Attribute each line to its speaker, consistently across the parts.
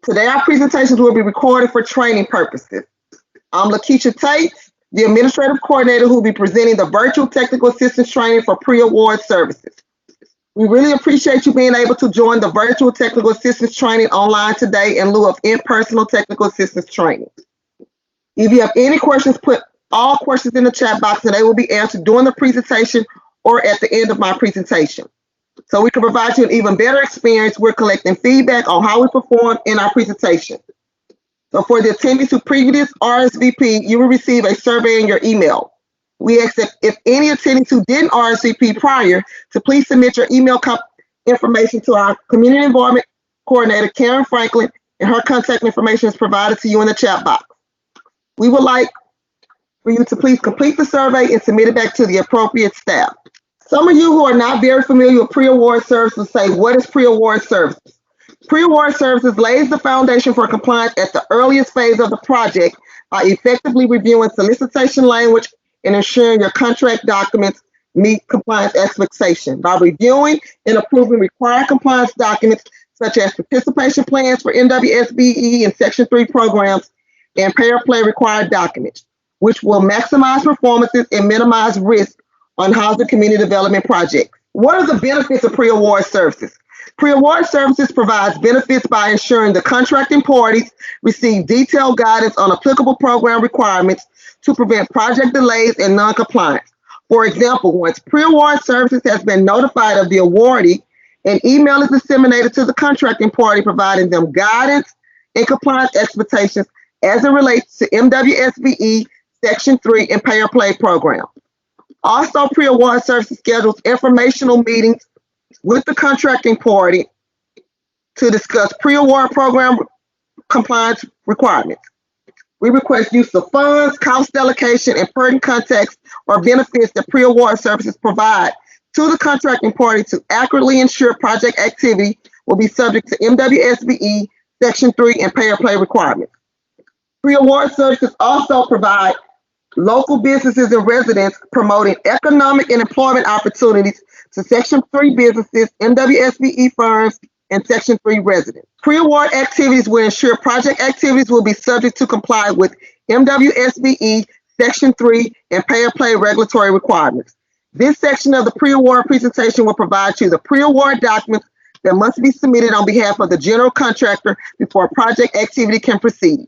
Speaker 1: Today, our presentations will be recorded for training purposes. I'm Lakeisha Tate, the Administrative Coordinator who will be presenting the Virtual Technical Assistance Training for Pre-Award Services. We really appreciate you being able to join the Virtual Technical Assistance Training online today in lieu of in-person technical assistance training. If you have any questions, put all questions in the chat box and they will be answered during the presentation or at the end of my presentation. So we can provide you an even better experience. We're collecting feedback on how we perform in our presentation. So for the attendees who previously RSVP, you will receive a survey in your email. We ask that if any attendees who didn't RSVP prior to please submit your email information to our Community Involvement Coordinator, Karen Franklin, and her contact information is provided to you in the chat box. We would like for you to please complete the survey and submit it back to the appropriate staff. Some of you who are not very familiar with pre-award services say, what is pre-award services? Pre-award services lays the foundation for compliance at the earliest phase of the project by effectively reviewing solicitation language and ensuring your contract documents meet compliance expectations. By reviewing and approving required compliance documents such as participation plans for MWSBE and Section 3 programs and pay-or-play required documents, which will maximize performances and minimize risk on housing community development projects. What are the benefits of pre-award services? Pre-award services provides benefits by ensuring the contracting parties receive detailed guidance on applicable program requirements to prevent project delays and non-compliance. For example, once pre-award services has been notified of the awardee, an email is disseminated to the contracting party providing them guidance and compliance expectations as it relates to MWSBE, Section 3, and pay-or-play program. Also, pre-award services schedules informational meetings with the contracting party to discuss pre-award program compliance requirements. We request use of funds, cost allocation, and pertinent context or benefits that pre-award services provide to the contracting party to accurately ensure project activity will be subject to MWSBE, Section 3, and pay-or-play requirements. Pre-award services also provide local businesses and residents promoting economic and employment opportunities to Section 3 businesses, MWSBE firms, and Section 3 residents. Pre-award activities will ensure project activities will be subject to comply with MWSBE, Section 3, and pay-or-play regulatory requirements. This section of the pre-award presentation will provide you the pre-award documents that must be submitted on behalf of the general contractor before project activity can proceed.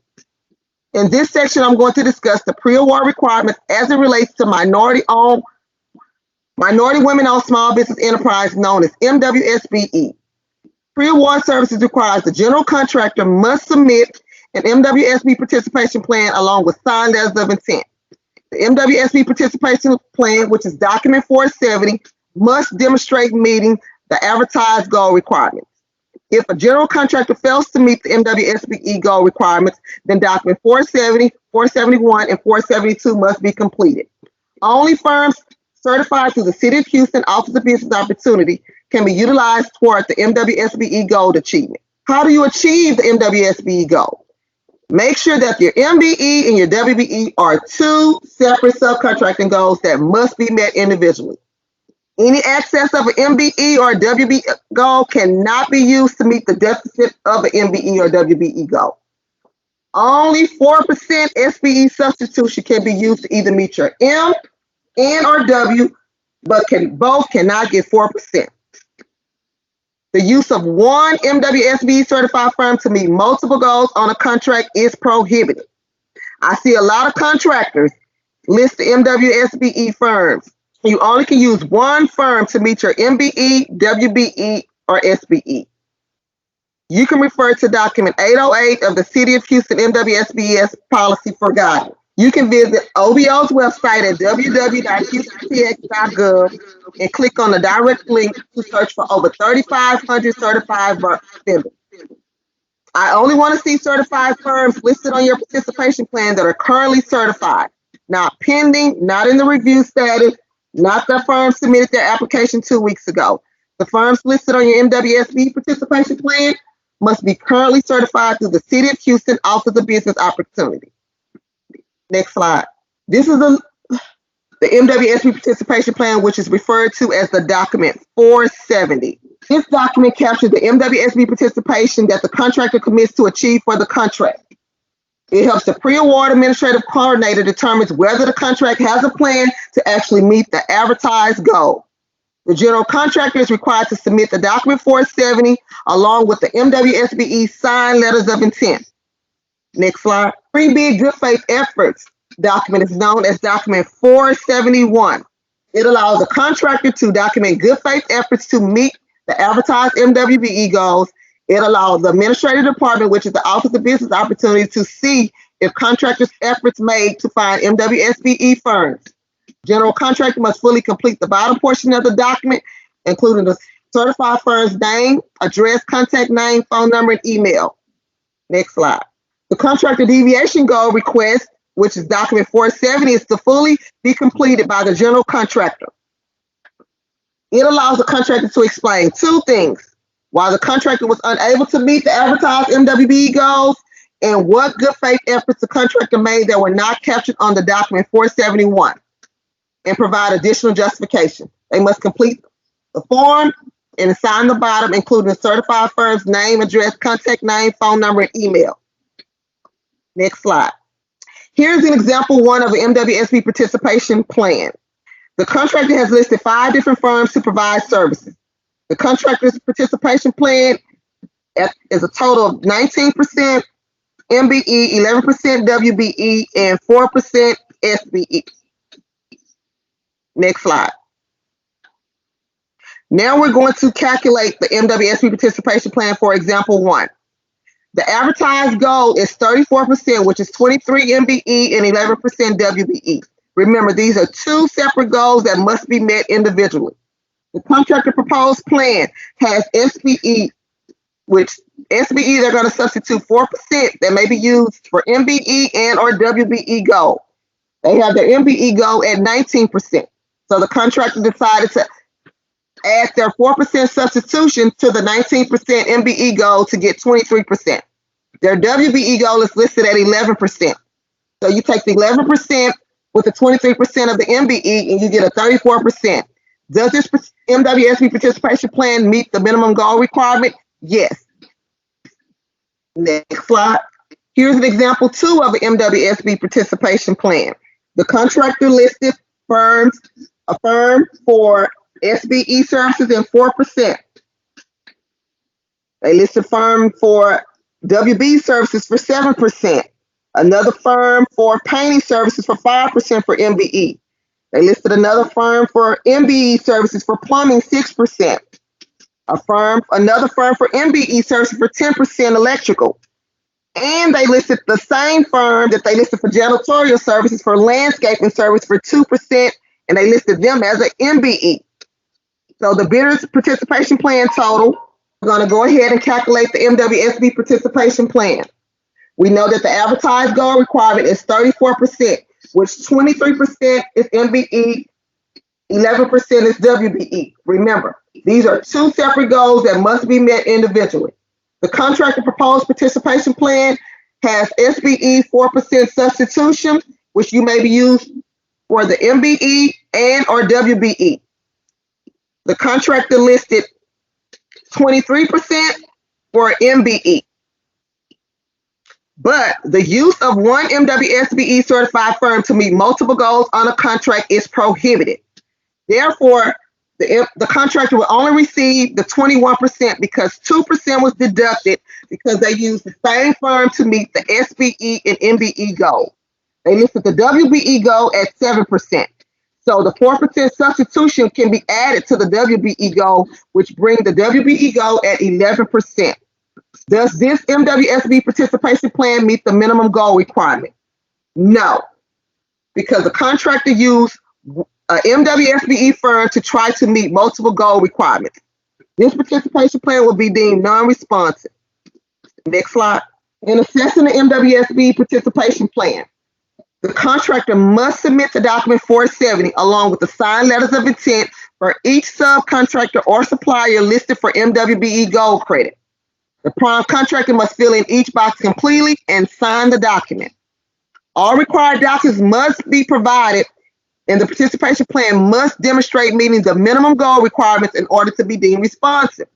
Speaker 1: In this section, I'm going to discuss the pre-award requirements as it relates to minority women-owned small business enterprise known as MWSBE. Pre-award services requires the general contractor must submit an MWSBE participation plan along with signed letters of intent. The MWSBE participation plan, which is document 470, must demonstrate meeting the advertised goal requirements. If a general contractor fails to meet the MWSBE goal requirements, then document 470, 471, and 472 must be completed. Only firms certified through the City of Houston Office of Business Opportunity can be utilized toward the MWSBE goal achievement. How do you achieve the MWSBE goal? Make sure that your MBE and your WBE are two separate subcontracting goals that must be met individually. Any excess of an MBE or WBE goal cannot be used to meet the deficit of an MBE or WBE goal. Only 4% SBE substitution can be used to either meet your M, N, or W, but both cannot get 4%. The use of one MWSBE certified firm to meet multiple goals on a contract is prohibited. I see a lot of contractors list the MWSBE firms. You only can use one firm to meet your MBE, WBE, or SBE. You can refer to document 808 of the City of Houston MWSBES policy for guidance. You can visit OBO's website at www.houstonpx.gov and click on the direct link to search for over 3,500 certified vendors. I only want to see certified firms listed on your participation plan that are currently certified, not pending, not in the review status, not the firm submitted their application 2 weeks ago. The firms listed on your MWSBE participation plan must be currently certified through the City of Houston Office of Business Opportunity. Next slide. This is the MWSBE participation plan, which is referred to as the document 470. This document captures the MWSB participation that the contractor commits to achieve for the contract. It helps the pre-award administrative coordinator determine whether the contract has a plan to actually meet the advertised goal. The general contractor is required to submit the document 470 along with the MWSBE signed letters of intent. Next slide. Pre-bid good faith efforts document is known as document 471. It allows the contractor to document good faith efforts to meet the advertised MWBE goals. It allows the administrative department, which is the Office of Business Opportunities, to see if contractors' efforts made to find MWSBE firms. General contractor must fully complete the bottom portion of the document, including the certified firm's name, address, contact name, phone number, and email. Next slide. The contractor deviation goal request, which is document 470, is to fully be completed by the general contractor. It allows the contractor to explain two things: why the contractor was unable to meet the advertised MWBE goals, and what good faith efforts the contractor made that were not captured on the document 471, and provide additional justification. They must complete the form and sign the bottom, including the certified firm's name, address, contact name, phone number, and email. Next slide. Here's an example one of an MWSB participation plan. The contractor has listed 5 different firms to provide services. The contractor's participation plan is a total of 19% MBE, 11% WBE, and 4% SBE. Next slide. Now we're going to calculate the MWSB participation plan for example 1. The advertised goal is 34%, which is 23 MBE and 11% WBE. Remember, these are 2 separate goals that must be met individually. The contractor proposed plan has SBE, which SBE, they're going to substitute 4% that may be used for MBE and or WBE goal. They have their MBE goal at 19%. So the contractor decided to add their 4% substitution to the 19% MBE goal to get 23%. Their WBE goal is listed at 11%. So you take the 11% with the 23% of the MBE and you get a 34%. Does this MWSB participation plan meet the minimum goal requirement? Yes. Next slide. Here's an example 2 of an MWSB participation plan. The contractor listed firms, a firm for SBE services and 4%. They listed firm for WB services for 7%. Another firm for painting services for 5% for MBE. They listed another firm for MBE services for plumbing 6%. Another firm for MBE services for 10% electrical. And they listed the same firm that they listed for janitorial services for landscaping service for 2%, and they listed them as an MBE. So the bidder's participation plan total, we're going to go ahead and calculate the MWSB participation plan. We know that the advertised goal requirement is 34%, which 23% is MBE, 11% is WBE. Remember, these are 2 separate goals that must be met individually. The contractor proposed participation plan has SBE 4% substitution, which you may be used for the MBE and or WBE. The contractor listed 23% for MBE. But the use of one MWSBE certified firm to meet multiple goals on a contract is prohibited. Therefore, the contractor will only receive the 21% because 2% was deducted because they used the same firm to meet the SBE and MBE goal. They listed the WBE goal at 7%. So the 4% substitution can be added to the WBE goal, which brings the WBE goal at 11%. Does this MWSB participation plan meet the minimum goal requirement? No, because the contractor used an MWSBE firm to try to meet multiple goal requirements. This participation plan will be deemed non-responsive. Next slide. In assessing the MWSBE participation plan, the contractor must submit the document 470 along with the signed letters of intent for each subcontractor or supplier listed for MWBE goal credit. The prime contractor must fill in each box completely and sign the document. All required documents must be provided And the participation plan must demonstrate meeting the minimum goal requirements in order to be deemed responsive.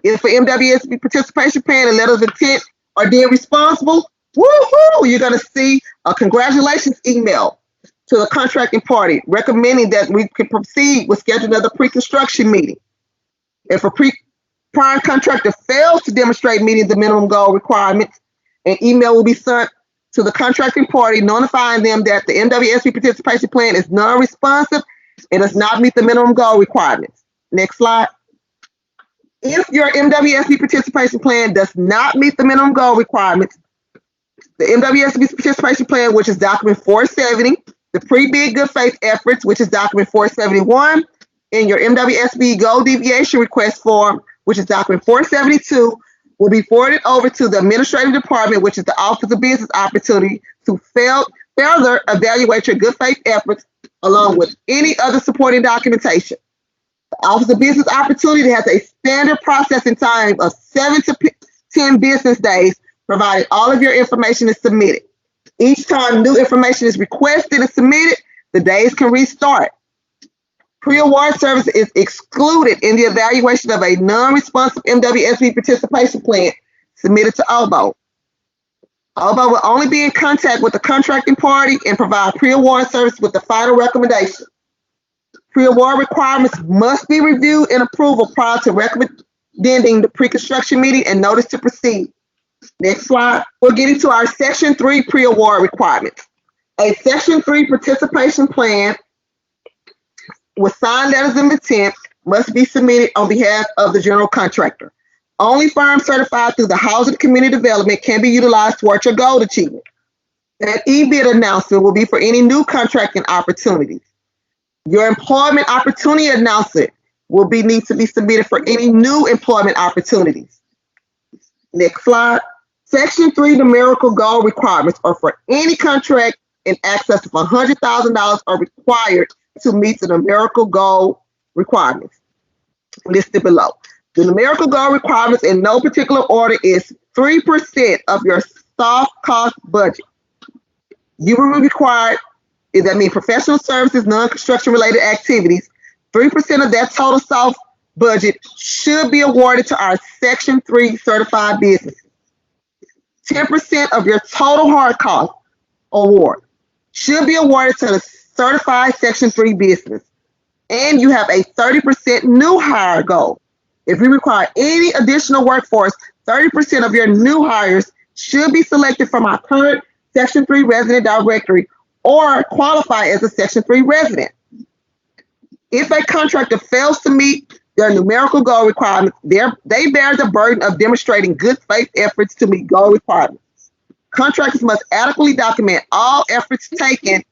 Speaker 1: If an MWSBE participation plan and letter of intent are deemed responsible, woohoo, you're going to see a congratulations email to the contracting party recommending that we can proceed with scheduling another pre-construction meeting. If a prime contractor fails to demonstrate meeting the minimum goal requirements, an email will be sent to the contracting party notifying them that the MWSBE participation plan is non-responsive and does not meet the minimum goal requirements. Next slide. If your MWSBE participation plan does not meet the minimum goal requirements, the MWSBE participation plan, which is document 470, the pre-bid good faith efforts, which is document 471, and your MWSBE goal deviation request form, which is document 472, will be forwarded over to the administrative department, which is the Office of Business Opportunity, to further evaluate your good faith efforts along with any other supporting documentation. The Office of Business Opportunity has a standard processing time of 7 to 10 business days, provided all of your information is submitted. Each time new information is requested and submitted, the days can restart. Pre-award service is excluded in the evaluation of a non-responsive MWSBE participation plan submitted to OBO. OBO will only be in contact with the contracting party and provide pre-award service with the final recommendation. Pre-award requirements must be reviewed and approval prior to recommending the pre-construction meeting and notice to proceed. Next slide. We're getting to our Section 3 pre-award requirements. A Section 3 participation plan with signed letters of intent must be submitted on behalf of the general contractor. Only firms certified through the Housing and Community Development can be utilized towards your goal achievement. That e-bid announcement will be for any new contracting opportunities. Your employment opportunity announcement will need to be submitted for any new employment opportunities. Next slide. Section 3 numerical goal requirements are for any contract in excess of $100,000 are required to meet the numerical goal requirements listed below. The numerical goal requirements in no particular order is 3% of your soft cost budget. You will be required, that means professional services, non-construction related activities, 3% of that total soft budget should be awarded to our Section 3 certified businesses. 10% of your total hard cost award should be awarded to the certified Section 3 business. And you have a 30% new hire goal. If you require any additional workforce, 30% of your new hires should be selected from our current Section 3 resident directory or qualify as a Section 3 resident. If a contractor fails to meet their numerical goal requirements, they bear the burden of demonstrating good faith efforts to meet goal requirements. Contractors must adequately document all efforts taken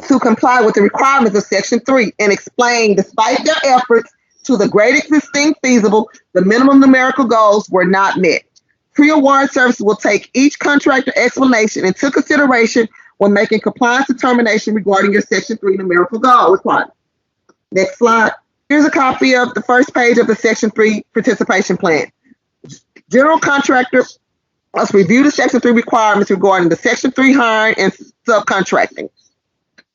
Speaker 1: to comply with the requirements of Section 3 and explain, despite their efforts to the greatest extent feasible, the minimum numerical goals were not met. Pre-award services will take each contractor explanation into consideration when making compliance determination regarding your Section 3 numerical goal requirement. Next slide. Here's a copy of the first page of the Section 3 participation plan. General contractor must review the Section 3 requirements regarding the Section 3 hiring and subcontracting.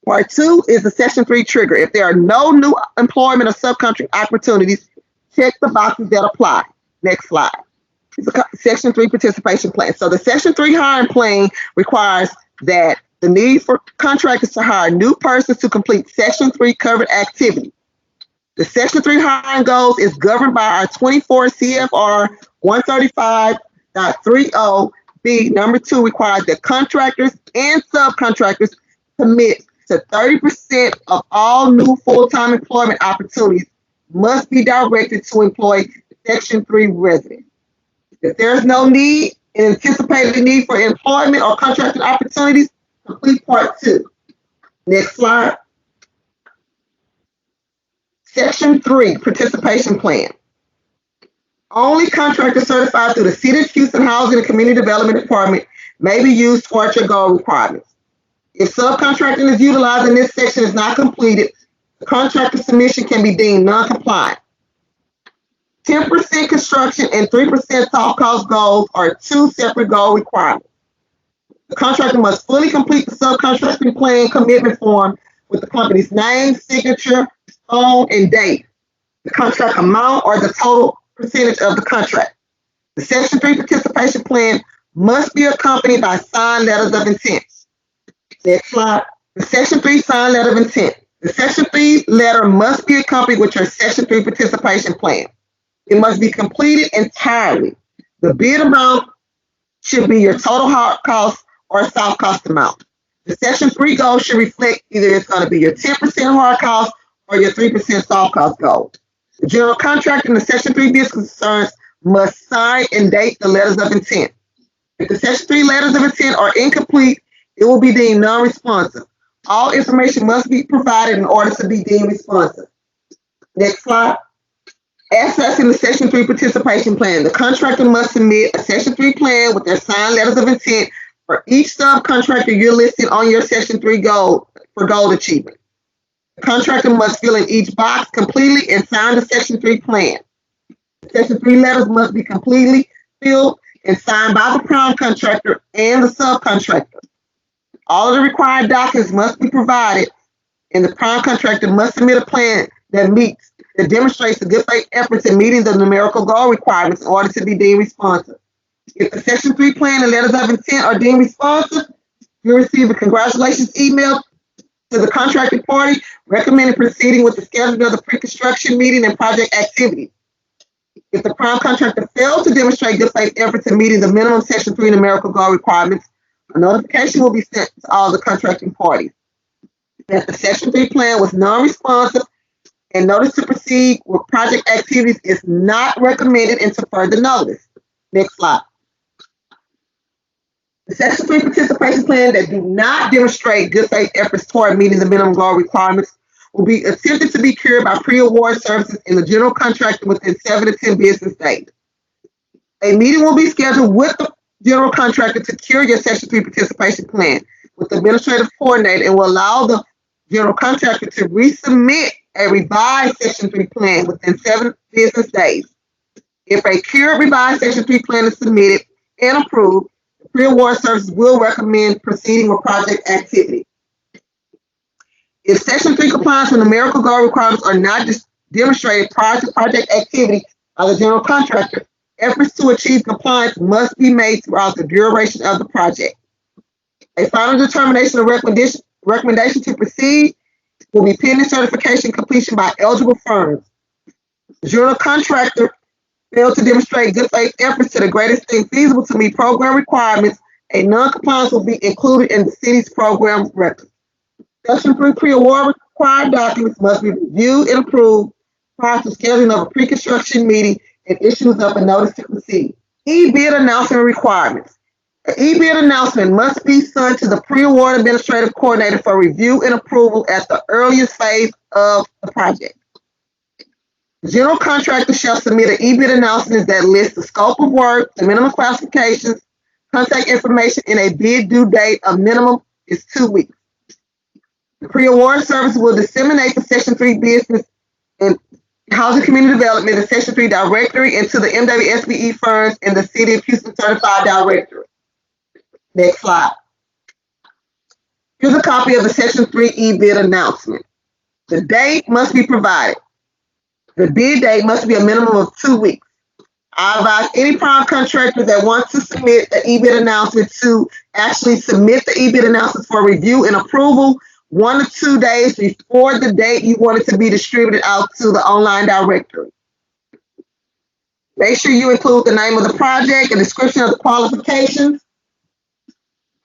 Speaker 1: Part 2 is the Section 3 trigger. If there are no new employment or subcontract opportunities, check the boxes that apply. Next slide. It's a Section 3 participation plan. So the Section 3 hiring plan requires that the need for contractors to hire new persons to complete Section 3 covered activity. The Section 3 hiring goals is governed by our 24 CFR 135.30B. Number 2 requires that contractors and subcontractors commit to 30% of all new full-time employment opportunities must be directed to employ Section 3 residents. If there is no need, an anticipated need for employment or contracting opportunities, complete Part 2. Next slide. Section 3 participation plan. Only contractors certified through the City of Houston Housing and Community Development Department may be used towards your goal requirements. If subcontracting is utilized and this section is not completed, the contractor submission can be deemed non-compliant. 10% construction and 3% soft cost goals are 2 separate goal requirements. The contractor must fully complete the subcontracting plan commitment form with the company's name, signature, phone, and date, the contract amount, or the total percentage of the contract. The Section 3 participation plan must be accompanied by signed letters of intent. Next slide. The Section 3 signed letter of intent. The Section 3 letter must be accompanied with your Section 3 participation plan. It must be completed entirely. The bid amount should be your total hard cost or soft cost amount. The Section 3 goal should reflect either it's going to be your 10% hard cost or your 3% soft cost goal. The general contractor and the Section 3 business concerns must sign and date the letters of intent. If the Section 3 letters of intent are incomplete, it will be deemed non-responsive. All information must be provided in order to be deemed responsive. Next slide. Accessing the Section 3 participation plan. The contractor must submit a Section 3 plan with their signed letters of intent for each subcontractor you're listed on your Section 3 goal for goal achievement. The contractor must fill in each box completely and sign the Section 3 plan. The Section 3 letters must be completely filled and signed by the prime contractor and the subcontractor. All of the required documents must be provided, and the prime contractor must submit a plan that demonstrates the good faith efforts in meeting the numerical goal requirements in order to be deemed responsive. If the Section 3 plan and letters of intent are deemed responsive, you'll receive a congratulations email to the contracted party recommending proceeding with the scheduling of the pre-construction meeting and project activity. If the prime contractor fails to demonstrate good faith efforts in meeting the minimum Section 3 numerical goal requirements, a notification will be sent to all the contracting parties that the Section 3 plan was non-responsive, and notice to proceed with project activities is not recommended until further notice. Next slide. The Section 3 participation plan that do not demonstrate good faith efforts toward meeting the minimum goal requirements will be attempted to be cured by pre-award services in the general contractor within 7 to 10 business days. A meeting will be scheduled with the general contractor to cure your Section 3 participation plan with the administrative coordinator and will allow the general contractor to resubmit a revised Section 3 plan within 7 business days. If a cured revised Section 3 plan is submitted and approved, the pre-award services will recommend proceeding with project activity. If Section 3 compliance with numerical goal requirements are not demonstrated prior to project activity by the general contractor, efforts to achieve compliance must be made throughout the duration of the project. A final determination of recommendation to proceed will be pending certification completion by eligible firms. The general contractor failed to demonstrate good faith efforts to the greatest extent feasible to meet program requirements. A non-compliance will be included in the city's program records. Section 3 pre-award required documents must be reviewed and approved prior to scheduling of a pre-construction meeting and issuance of a notice to proceed. E-bid announcement requirements. The e-bid announcement must be sent to the pre-award administrative coordinator for review and approval at the earliest phase of the project. The general contractor shall submit an e-bid announcement that lists the scope of work, the minimum classifications, contact information, and a bid due date of minimum is 2 weeks. The pre-award service will disseminate the Section 3 business and housing community development, the Section 3 directory, into the MWSBE firms and the City of Houston Certified Directory. Next slide. Here's a copy of the Section 3 e-bid announcement. The date must be provided. The bid date must be a minimum of 2 weeks. I advise any prime contractor that wants to submit the e-bid announcement to actually submit the e-bid announcement for review and approval 1 to 2 days before the date you want it to be distributed out to the online directory. Make sure you include the name of the project, a description of the qualifications,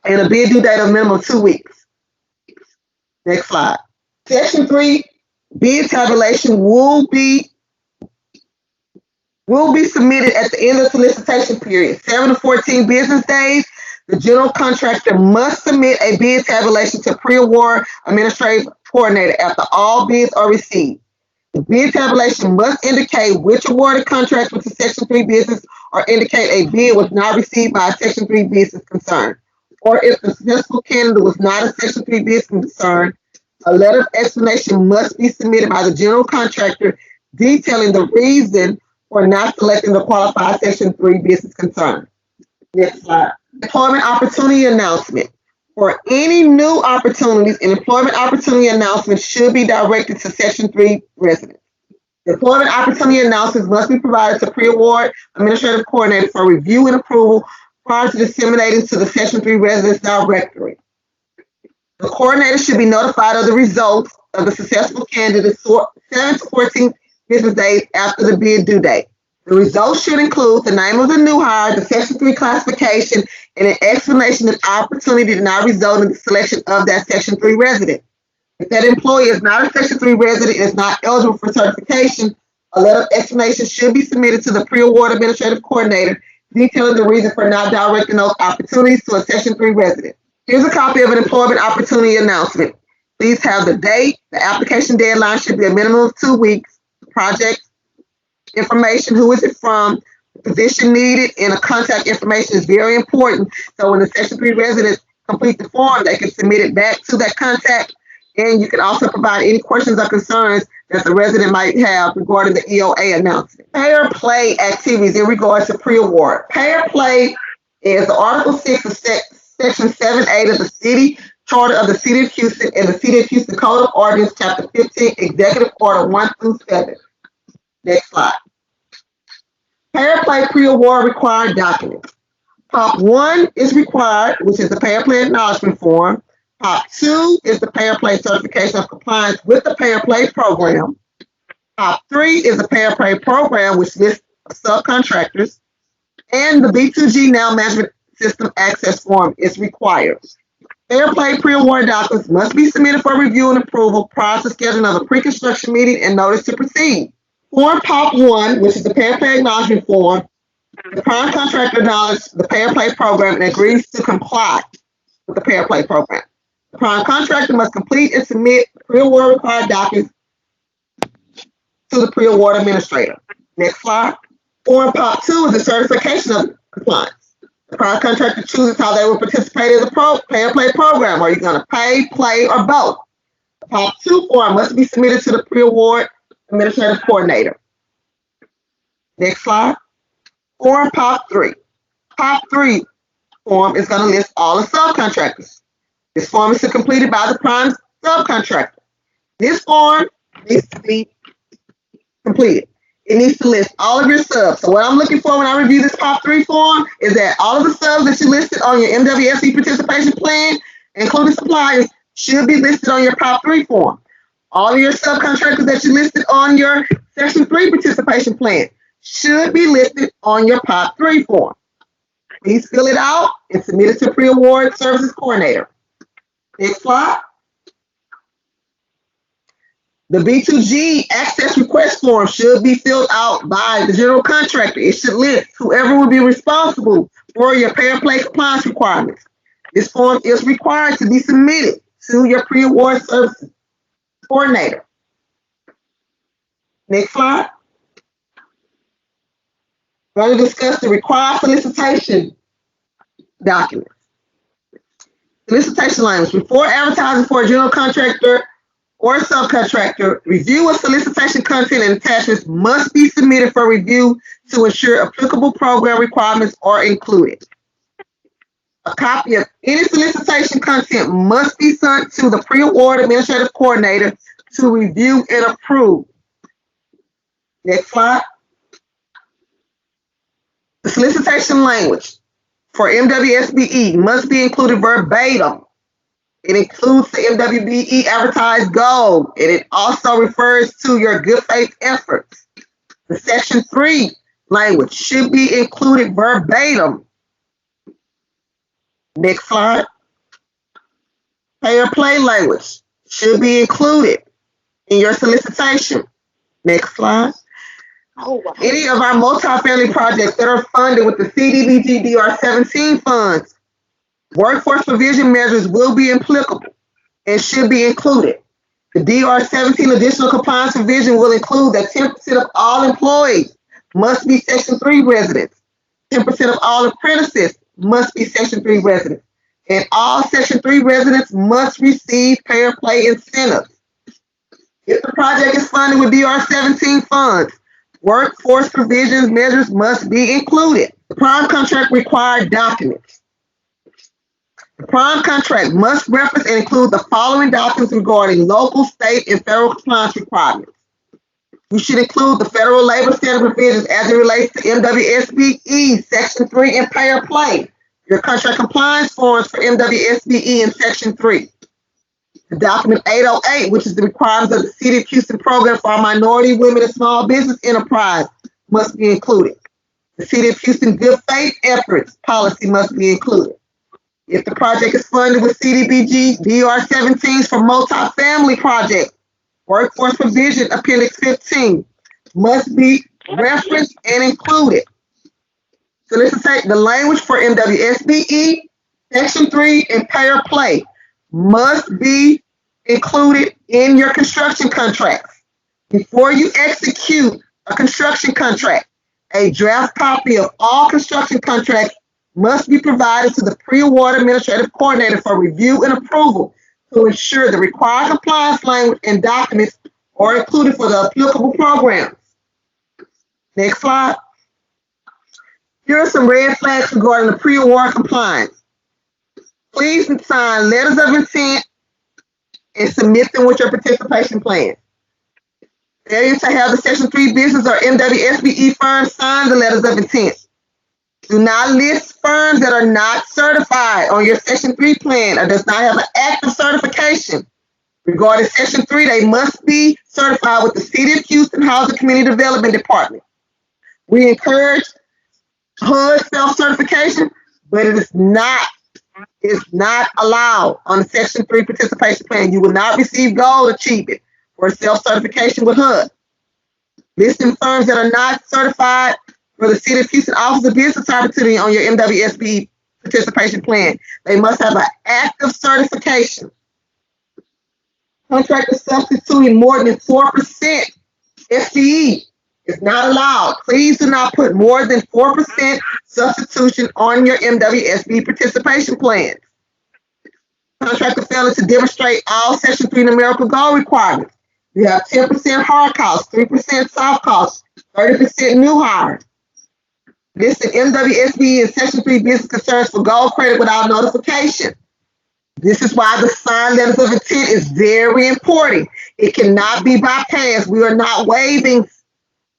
Speaker 1: and a bid due date of minimum of 2 weeks. Next slide. Section 3 bid tabulation will be submitted at the end of the solicitation period, 7 to 14 business days. The general contractor must submit a bid tabulation to pre-award administrative coordinator after all bids are received. The bid tabulation must indicate which awarded contracts with the Section 3 business or indicate a bid was not received by a Section 3 business concern. Or if the successful candidate was not a Section 3 business concern, a letter of explanation must be submitted by the general contractor detailing the reason for not selecting the qualified Section 3 business concern. Next slide. Employment opportunity announcement. For any new opportunities, an employment opportunity announcement should be directed to Section 3 residents. The employment opportunity announcements must be provided to pre-award administrative coordinator for review and approval prior to disseminating to the Section 3 residents directory. The coordinator should be notified of the results of the successful candidate 7 to 14 business days after the bid due date. The results should include the name of the new hire, the Section 3 classification, and an explanation of opportunity did not result in the selection of that Section 3 resident. If that employee is not a Section 3 resident and is not eligible for certification, a letter of explanation should be submitted to the pre-award administrative coordinator detailing the reason for not directing those opportunities to a Section 3 resident. Here's a copy of an employment opportunity announcement. Please have the date. The application deadline should be a minimum of 2 weeks. The project information, who is it from, the position needed, and the contact information is very important. So when the Section 3 residents complete the form, they can submit it back to that contact. And you can also provide any questions or concerns that the resident might have regarding the EOA announcement. Pay or play activities in regards to pre-award. Pay or play is Article 6 of Section 7A of the City Charter of the City of Houston and the City of Houston Code of Ordinance, Chapter 15, Executive Order 1 through 7. Next slide. Pay or play pre-award required documents. Pop 1 is required, which is the pay or play acknowledgement form. Pop 2 is the pay or play certification of compliance with the pay or play program. Pop 3 is the pay or play program, which lists subcontractors. And the B2G Now Management System Access Form is required. Pay or play pre-award documents must be submitted for review and approval prior to scheduling of a pre-construction meeting and notice to proceed. Form Pop 1, which is the pay or play acknowledgement form, the prime contractor acknowledges the pay or play program and agrees to comply with the pay or play program. The prime contractor must complete and submit pre-award required documents to the pre-award administrator. Next slide. Form Pop 2 is the certification of compliance. The prime contractor chooses how they will participate in the pay or play program. Are you going to pay, play, or both? The Pop 2 form must be submitted to the pre-award administrative coordinator. Next slide. Form Pop 3. Pop 3 form is going to list all the subcontractors. This form is completed by the prime subcontractor. This form needs to be completed. It needs to list all of your subs. So what I'm looking for when I review this Pop 3 form is that all of the subs that you listed on your MWSBE participation plan, including suppliers, should be listed on your Pop 3 form. All of your subcontractors that you listed on your Section 3 participation plan should be listed on your Pop 3 form. Please fill it out and submit it to pre-award services coordinator. Next slide. The B2G access request form should be filled out by the general contractor. It should list whoever will be responsible for your pay or play compliance requirements. This form is required to be submitted to your pre-award services coordinator. Next slide. We're going to discuss the required solicitation documents. Solicitation language. Before advertising for a general contractor or subcontractor, review of solicitation content and attachments must be submitted for review to ensure applicable program requirements are included. A copy of any solicitation content must be sent to the pre-award administrative coordinator to review and approve. Next slide. The solicitation language for MWSBE must be included verbatim. It includes the MWBE advertised goal, and it also refers to your good faith efforts. The Section 3 language should be included verbatim. Next slide. Pay or play language should be included in your solicitation. Next slide. Any of our multifamily projects that are funded with the CDBG DR17 funds, workforce provision measures will be applicable and should be included. The DR17 additional compliance provision will include that 10% of all employees must be Section 3 residents. 10% of all apprentices must be Section 3 residents. And all Section 3 residents must receive pay or play incentives. If the project is funded with DR17 funds, workforce provisions measures must be included. The prime contract required documents. The prime contract must reference and include the following documents regarding local, state, and federal compliance requirements. You should include the federal labor standard provisions as it relates to MWSBE, Section 3, and pay or play. Your contract compliance forms for MWSBE in Section 3. The document 808, which is the requirements of the City of Houston program for our minority, women, and small business enterprise, must be included. The City of Houston good faith efforts policy must be included. If the project is funded with CDBG DR-17s for multifamily projects, Workforce Provision Appendix 15 must be referenced and included. So let's take the language for MWSBE, Section 3, and pay or play must be included in your construction contracts. Before you execute a construction contract, a draft copy of all construction contracts must be provided to the pre-award administrative coordinator for review and approval to ensure the required compliance language and documents are included for the applicable programs. Next slide. Here are some red flags regarding the pre-award compliance. Please sign letters of intent and submit them with your participation plan. Failure to have the Section 3 business or MWSBE firm sign the letters of intent. Do not list firms that are not certified on your Section 3 plan or does not have an active certification. Regarding Section 3, they must be certified with the City of Houston Housing Community Development Department. We encourage HUD self-certification, but it is not allowed on the Section 3 participation plan. You will not receive gold achievement for self-certification with HUD. Listing firms that are not certified for the City of Houston Office of Business Opportunity on your MWSBE participation plan. They must have an active certification. Contractor substituting more than 4% SBE is not allowed. Please do not put more than 4% substitution on your MWSBE participation plans. Contractor failure to demonstrate all Section 3 numerical goal requirements. You have 10% hard costs, 3% soft costs, 30% new hire. Listing MWSBE and Section 3 business concerns for gold credit without notification. This is why the signed letters of intent is very important. It cannot be bypassed. We are not waiving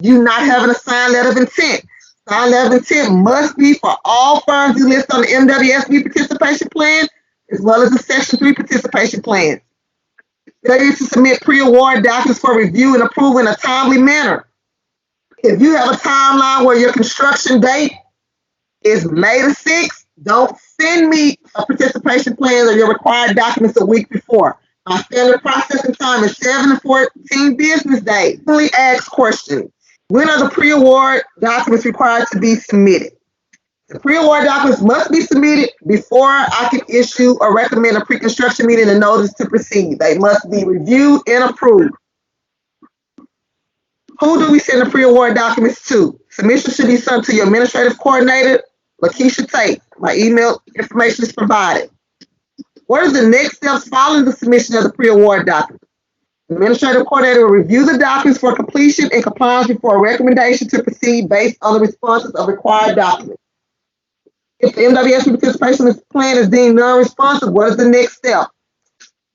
Speaker 1: you not having a signed letter of intent. Signed letter of intent must be for all firms you list on the MWSBE participation plan, as well as the Section 3 participation plans. Failure to submit pre-award documents for review and approval in a timely manner. If you have a timeline where your construction date is May the 6th, don't send me a participation plan or your required documents a week before. My standard processing time is 7 to 14 business days. Simply ask questions. When are the pre-award documents required to be submitted? The pre-award documents must be submitted before I can issue or recommend a pre-construction meeting and notice to proceed. They must be reviewed and approved. Who do we send the pre-award documents to? Submission should be sent to your administrative coordinator, Lakeisha Tate. My email information is provided. What are the next steps following the submission of the pre-award document? The administrative coordinator will review the documents for completion and compliance before a recommendation to proceed based on the responses of required documents. If the MWSBE participation plan is deemed non-responsive, what is the next step?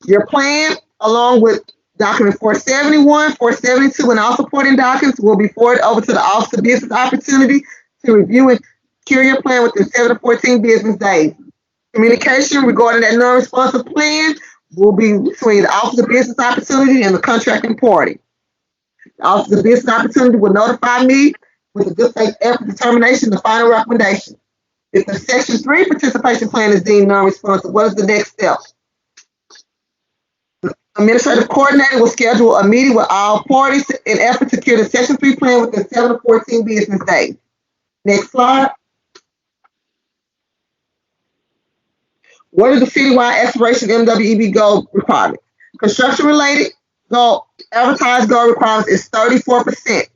Speaker 1: Your plan, along with document 471, 472, and all supporting documents will be forwarded over to the Office of Business Opportunity to review and secure your plan within 7 to 14 business days. Communication regarding that non-responsive plan will be between the Office of Business Opportunity and the contracting party. The Office of Business Opportunity will notify me with a good faith effort determination, the final recommendation. If the Section 3 participation plan is deemed non-responsive, what is the next step? The administrative coordinator will schedule a meeting with all parties in effort to secure the Section 3 plan within 7 to 14 business days. Next slide. What are the citywide aspiration MWEB goal requirements? Construction-related goal, advertised goal requirements is 34%,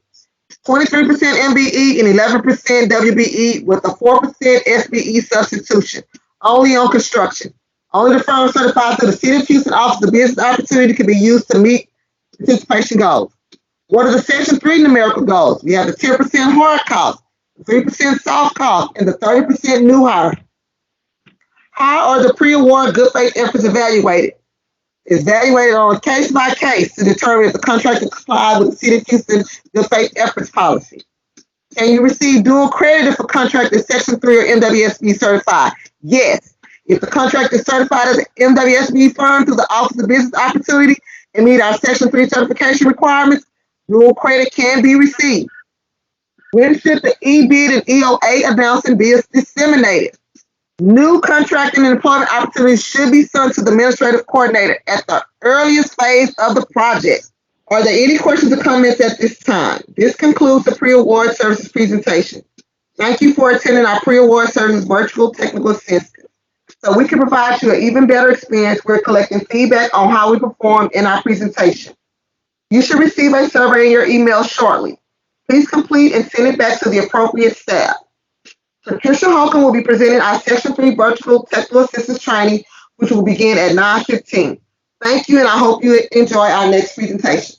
Speaker 1: 23% MBE, and 11% WBE with a 4% SBE substitution. Only on construction. Only the firm certified to the City of Houston Office of Business Opportunity can be used to meet participation goals. What are the Section 3 numerical goals? We have the 10% hard cost, 3% soft cost, and the 30% new hire. How are the pre-award good faith efforts evaluated? It's evaluated on a case by case to determine if the contractor complies with the City of Houston good faith efforts policy. Can you receive dual credit if a contractor is Section 3 or MWSBE certified? Yes. If the contractor is certified as an MWSBE firm through the Office of Business Opportunity and meet our Section 3 certification requirements, dual credit can be received. When should the e-bid and EOA announcement be disseminated? New contracting and employment opportunities should be sent to the administrative coordinator at the earliest phase of the project. Are there any questions or comments at this time? This concludes the pre-award services presentation. Thank you for attending our pre-award services virtual technical assistance. So we can provide you an even better experience, we're collecting feedback on how we performed in our presentation. You should receive a survey in your email shortly. Please complete and send it back to the appropriate staff. Patricia Holcomb will be presenting our Section 3 virtual technical assistance training, which will begin at 9:15. Thank you, and I hope you enjoy our next presentation.